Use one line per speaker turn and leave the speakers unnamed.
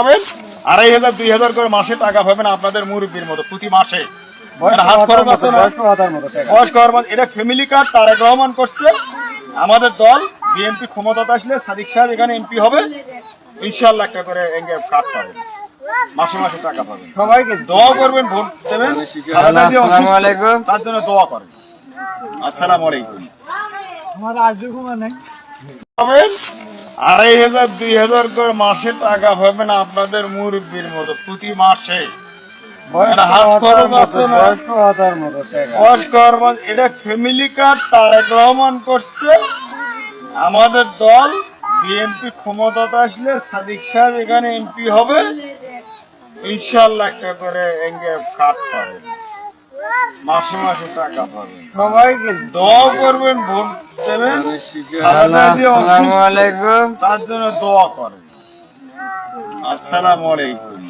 2500 2000 করে মাসে টাকা পাবেন আপনাদের মুরব্বীর মতো প্রতি মাসে। হাত খরচ আছে না, এটা ফ্যামিলি কার্ড তারেক রহমান করছে। আমাদের দল বিএনপি ক্ষমতাতে আসলে সাদিক সাহেব এখানে এমপি হবে, ইনশাআল্লাহ একটা করে কার্ড পাবেন, মাসে মাসে টাকা পাবেন। সবাইকে দোয়া করবেন, ভোট দেবেন, তার জন্য দোয়া করেন। আসসালামু আলাইকুম। 2500 2000 করে মাসে টাকা পাবেন আপনাদের মুরব্বীর মতো প্রতি মাসে। হাত খরচ আছে না, এটা ফ্যামিলি কার্ড তারেক রহমান করছে। আমাদের দল বিএনপি ক্ষমতাতে আসলে সাদিক সাহেব এখানে এমপি হবে, ইনশাআল্লাহ একটা করে কার্ড পাবেন, মাসে মাসে টাকা পাবেন। সবাইকে দোয়া করবেন, ভোট দেবেন, তার জন্য দোয়া করেন। আসসালামু আলাইকুম।